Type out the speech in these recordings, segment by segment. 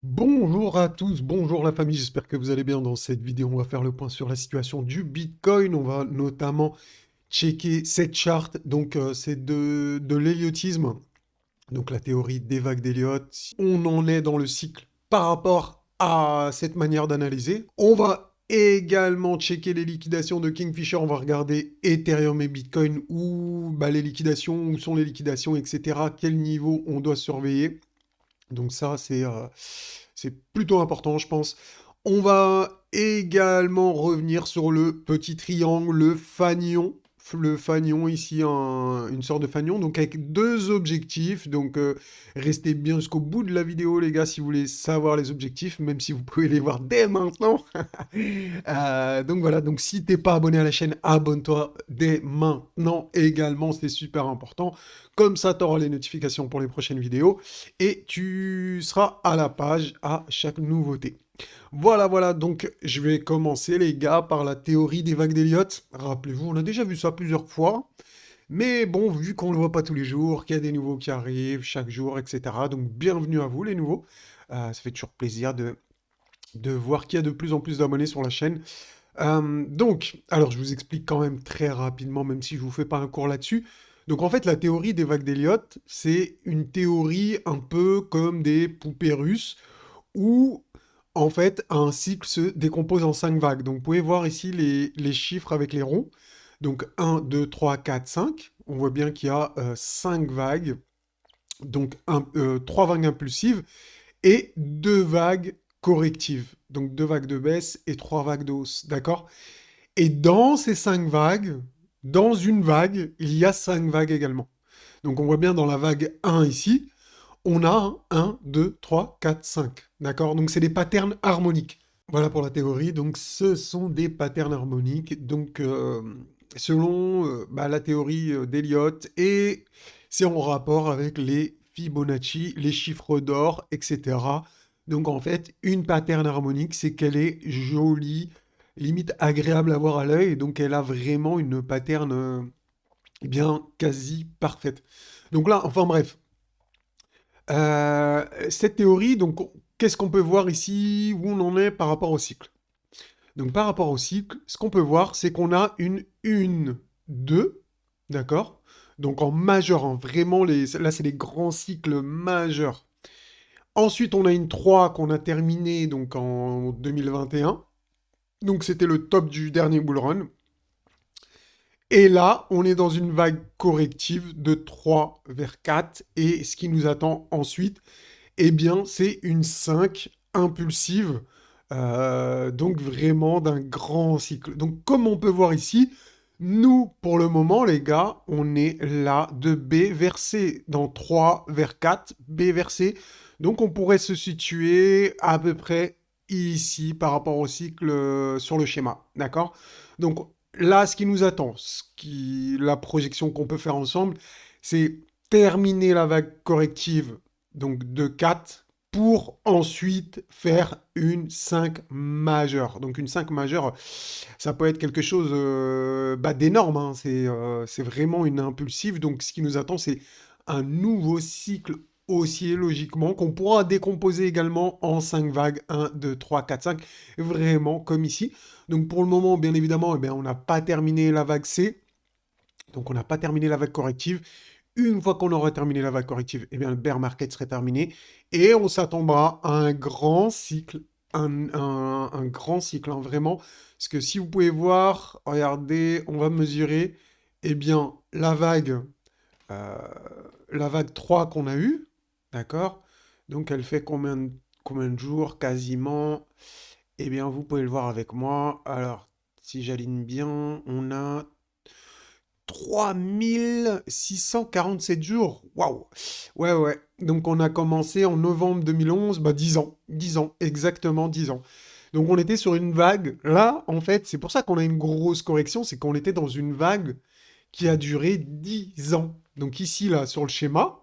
Bonjour à tous, bonjour la famille, j'espère que vous allez bien. Dans cette vidéo, on va faire le point sur la situation du Bitcoin. On va notamment checker cette charte. Donc, c'est de l'héliotisme, donc la théorie des vagues d'Elliott. On en est dans le cycle par rapport à cette manière d'analyser. On va également checker les liquidations de Kingfisher. On va regarder Ethereum et Bitcoin, où les liquidations, où sont les liquidations, etc. Quel niveau on doit surveiller. Donc ça, c'est plutôt important, je pense. On va également revenir sur le petit triangle, le fanion. Le fanion ici, une sorte de fanion, donc avec deux objectifs. Donc restez bien jusqu'au bout de la vidéo, les gars, si vous voulez savoir les objectifs, même si vous pouvez les voir dès maintenant. Donc voilà, donc si t'es pas abonné à la chaîne, abonne-toi dès maintenant également, c'est super important. Comme ça, tu auras les notifications pour les prochaines vidéos et tu seras à la page à chaque nouveauté. Voilà, voilà, donc je vais commencer les gars par la théorie des vagues d'Elliott. Rappelez-vous, on a déjà vu ça plusieurs fois, mais bon, vu qu'on ne le voit pas tous les jours, qu'il y a des nouveaux qui arrivent chaque jour, etc. Donc bienvenue à vous les nouveaux. Ça fait toujours plaisir de voir qu'il y a de plus en plus d'abonnés sur la chaîne. Donc, alors je vous explique quand même très rapidement, même si je vous fais pas un cours là-dessus. Donc en fait, la théorie des vagues d'Elliott, c'est une théorie un peu comme des poupées russes, où en fait un cycle se décompose en 5 vagues. Donc vous pouvez voir ici les chiffres avec les ronds. Donc 1, 2, 3, 4, 5. On voit bien qu'il y a 5 vagues, donc 3 vagues impulsives et 2 vagues correctives. Donc 2 vagues de baisse et 3 vagues de hausse, d'accord? Et dans ces 5 vagues, dans une vague, il y a 5 vagues également. Donc on voit bien dans la vague 1 ici, on a 1, 2, 3, 4, 5. D'accord? Donc c'est des patterns harmoniques. Voilà pour la théorie. Donc ce sont des patterns harmoniques. Donc selon la théorie d'Elliott, et c'est en rapport avec les Fibonacci, les chiffres d'or, etc. Donc en fait, une pattern harmonique, c'est qu'elle est jolie, limite agréable à voir à l'œil, et donc elle a vraiment une pattern bien quasi parfaite. Donc là, enfin bref, cette théorie, donc qu'est-ce qu'on peut voir ici, où on en est par rapport au cycle? Donc par rapport au cycle, ce qu'on peut voir, c'est qu'on a une 2, d'accord? Donc en majeur, hein, vraiment, là c'est les grands cycles majeurs. Ensuite, on a une 3 qu'on a terminé donc en 2021. Donc c'était le top du dernier bull run. Et là, on est dans une vague corrective de 3 vers 4. Et ce qui nous attend ensuite, eh bien, c'est une 5 impulsive. Donc vraiment d'un grand cycle. Donc comme on peut voir ici, nous, pour le moment, les gars, on est là de B vers C. Dans 3 vers 4, B vers C. Donc on pourrait se situer à peu près ici par rapport au cycle sur le schéma. D'accord? Donc là, ce qui nous attend, la projection qu'on peut faire ensemble, c'est terminer la vague corrective donc de 4 pour ensuite faire une 5 majeure. Donc une 5 majeure, ça peut être quelque chose d'énorme, hein. C'est vraiment une impulsive. Donc ce qui nous attend, c'est un nouveau cycle haussier, logiquement, qu'on pourra décomposer également en 5 vagues, 1, 2, 3, 4, 5, vraiment comme ici. Donc pour le moment, bien évidemment, eh bien, on n'a pas terminé la vague C, donc on n'a pas terminé la vague corrective. Une fois qu'on aura terminé la vague corrective, eh bien, le bear market serait terminé et on s'attendra à un grand cycle, un grand cycle, hein, vraiment. Parce que si vous pouvez voir, regardez, on va mesurer, eh bien, euh, la vague 3 qu'on a eue, d'accord? Donc, elle fait combien de jours jours? Eh bien, vous pouvez le voir avec moi. Alors, si j'aligne bien, on a 3647 jours. Waouh! Ouais, ouais. Donc on a commencé en novembre 2011, 10 ans. 10 ans, exactement 10 ans. Donc on était sur une vague. Là, en fait, c'est pour ça qu'on a une grosse correction, c'est qu'on était dans une vague qui a duré 10 ans. Donc ici, là, sur le schéma,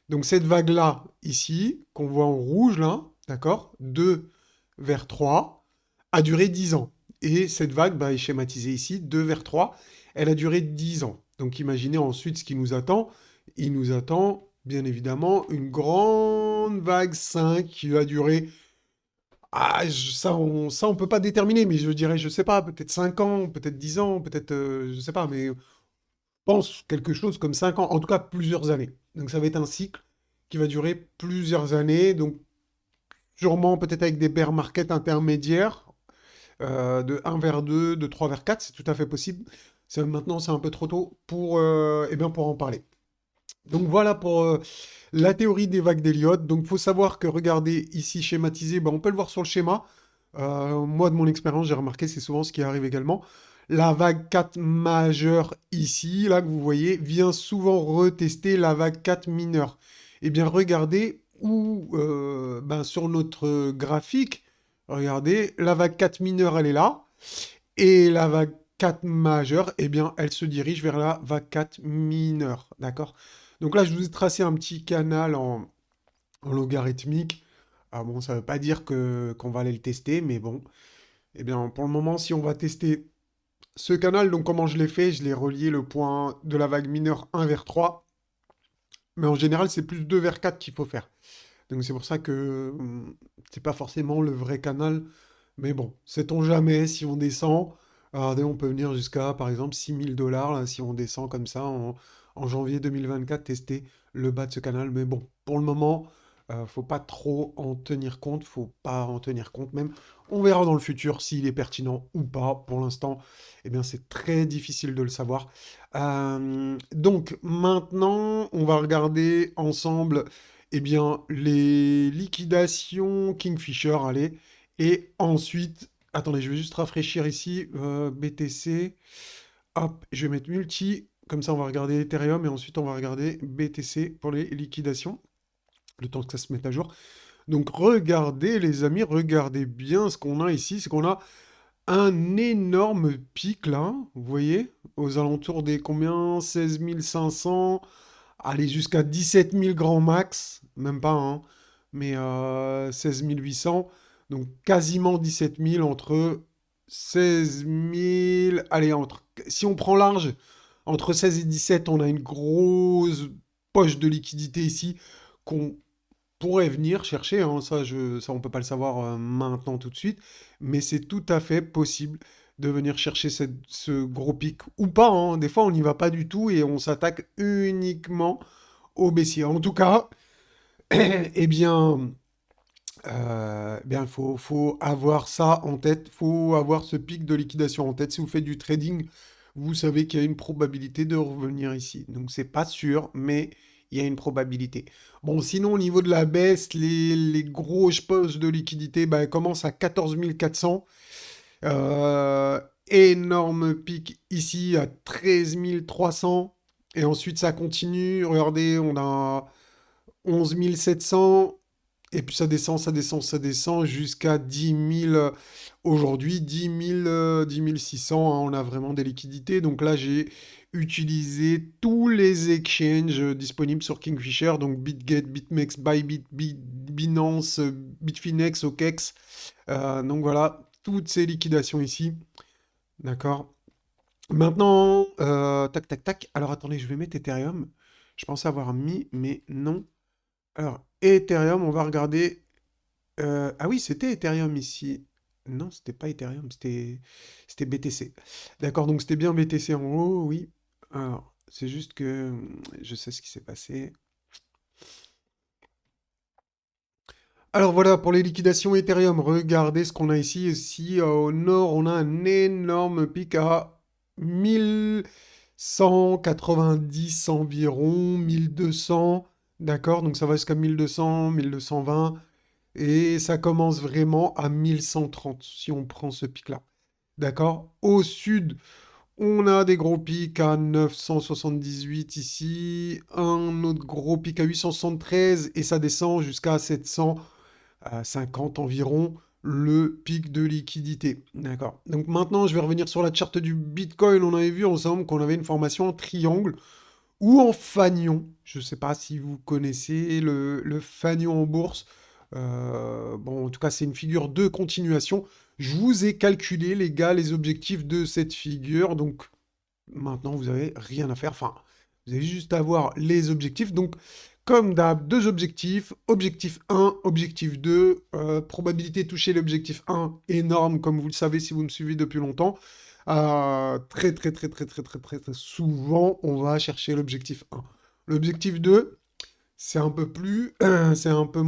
donc cette vague-là, ici, qu'on voit en rouge, là, d'accord? 2 vers 3, a duré 10 ans. Et cette vague est schématisée ici, 2 vers 3, elle a duré 10 ans. Donc imaginez ensuite ce qui nous attend. Il nous attend, bien évidemment, une grande vague 5 qui va durer Ah, ça, on peut pas déterminer, mais je dirais, je sais pas, peut-être 5 ans, peut-être 10 ans, peut-être, je sais pas, mais je pense quelque chose comme 5 ans, en tout cas plusieurs années. Donc ça va être un cycle qui va durer plusieurs années, donc sûrement peut-être avec des bear markets intermédiaires, de 1 vers 2, de 3 vers 4, c'est tout à fait possible. Maintenant, c'est un peu trop tôt pour, eh bien, pour en parler. Donc voilà pour la théorie des vagues d'Elliott. Donc il faut savoir que, regardez ici schématisé, ben, on peut le voir sur le schéma. Moi, de mon expérience, j'ai remarqué, c'est souvent ce qui arrive également. La vague 4 majeure ici, là que vous voyez, vient souvent retester la vague 4 mineure. Eh bien, regardez où, ben, sur notre graphique, regardez, la vague 4 mineure, elle est là. Et la vague 4 majeure, eh bien, elle se dirige vers la vague 4 mineure. D'accord? Donc là, je vous ai tracé un petit canal en logarithmique. Ah bon, ça ne veut pas dire qu'on va aller le tester, mais bon. Eh bien, pour le moment, si on va tester ce canal, donc comment je l'ai fait? Je l'ai relié le point de la vague mineure 1 vers 3. Mais en général, c'est plus 2 vers 4 qu'il faut faire. Donc c'est pour ça que c'est pas forcément le vrai canal. Mais bon, sait-on jamais si on descend. Regardez, on peut venir jusqu'à, par exemple, 6 000 $, là, si on descend comme ça en janvier 2024, tester le bas de ce canal. Mais bon, pour le moment, faut pas trop en tenir compte. Faut pas en tenir compte même. On verra dans le futur s'il est pertinent ou pas. Pour l'instant, eh bien, c'est très difficile de le savoir. Donc maintenant, on va regarder ensemble, eh bien, les liquidations Kingfisher, allez. Et ensuite, attendez, je vais juste rafraîchir ici, BTC. Hop, je vais mettre multi. Comme ça, on va regarder Ethereum et ensuite, on va regarder BTC pour les liquidations. Le temps que ça se mette à jour. Donc, regardez, les amis, regardez bien ce qu'on a ici. C'est qu'on a un énorme pic là, vous voyez, aux alentours des combien? 16 500, allez jusqu'à 17 000 grand max, même pas, hein, mais 16 800, donc quasiment 17 000 entre 16 000, allez, si on prend large, entre 16 et 17, on a une grosse poche de liquidité ici qu'on pourrait venir chercher, hein, ça on peut pas le savoir maintenant tout de suite, mais c'est tout à fait possible de venir chercher ce gros pic ou pas, hein. Des fois on n'y va pas du tout et on s'attaque uniquement au baissier. En tout cas, eh bien, faut avoir ça en tête, faut avoir ce pic de liquidation en tête. Si vous faites du trading, vous savez qu'il y a une probabilité de revenir ici. Donc c'est pas sûr, mais il y a une probabilité. Bon, sinon au niveau de la baisse, les grosses poches de liquidité, bah, elles commencent à 14 400. Euh, Énorme pic ici à 13 300. Et ensuite ça continue. Regardez, on a 11 700. Et puis ça descend, ça descend, ça descend jusqu'à 10 000 aujourd'hui, 10 000, 10 600, hein, on a vraiment des liquidités. Donc là, j'ai utilisé tous les exchanges disponibles sur Kingfisher, donc BitGet, BitMEX, Bybit, Binance, Bitfinex, OKEx. Donc voilà, toutes ces liquidations ici. D'accord. Maintenant, tac, tac, tac. Alors attendez, je vais mettre Ethereum. Je pensais avoir mis, mais non. Alors, Ethereum, on va regarder. Ah oui, c'était Ethereum ici. Non, c'était pas Ethereum, c'était BTC. D'accord, donc c'était bien BTC en haut, oui. Alors, c'est juste que je sais ce qui s'est passé. Alors voilà, pour les liquidations Ethereum, regardez ce qu'on a ici. Ici, au nord, on a un énorme pic à 1190 environ, 1200. D'accord, donc ça va jusqu'à 1200, 1220. Et ça commence vraiment à 1130 si on prend ce pic-là. D'accord? Au sud, on a des gros pics à 978 ici, un autre gros pic à 873 et ça descend jusqu'à 750 environ le pic de liquidité. D'accord. Donc maintenant, je vais revenir sur la charte du Bitcoin. On avait vu ensemble qu'on avait une formation en triangle ou en fanion. Je ne sais pas si vous connaissez le fanion en bourse. Bon, en tout cas, c'est une figure de continuation. Je vous ai calculé, les gars, les objectifs de cette figure. Donc, maintenant, vous n'avez rien à faire. Enfin, vous avez juste à voir les objectifs. Donc, comme d'hab, deux objectifs. Objectif 1, objectif 2. Probabilité de toucher l'objectif 1, énorme, comme vous le savez si vous me suivez depuis longtemps. Très souvent, on va chercher l'objectif 1. L'objectif 2, c'est un peu plus, c'est un peu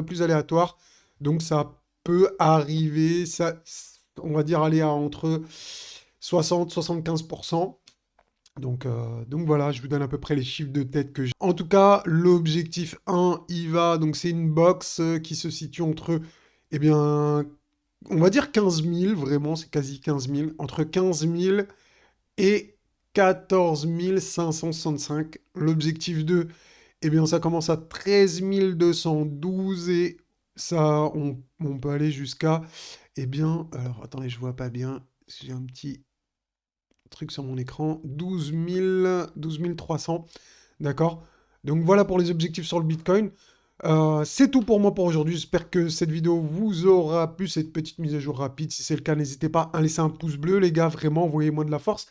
plus aléatoire. Donc ça peut arriver, ça, on va dire aller à entre 60-75%. Donc voilà, je vous donne à peu près les chiffres de tête que j'ai. En tout cas, l'objectif 1, il va, donc c'est une box qui se situe entre, eh bien, on va dire 15 000, vraiment, c'est quasi 15 000, entre 15 000 et 14 565. L'objectif 2, eh bien, ça commence à 13 212 et ça, on peut aller jusqu'à, eh bien, alors attendez, je vois pas bien, j'ai un petit truc sur mon écran, 12 300, d'accord? Donc voilà pour les objectifs sur le Bitcoin. C'est tout pour moi pour aujourd'hui. J'espère que cette vidéo vous aura plu, cette petite mise à jour rapide. Si c'est le cas, n'hésitez pas à laisser un pouce bleu, les gars. Vraiment, envoyez-moi de la force.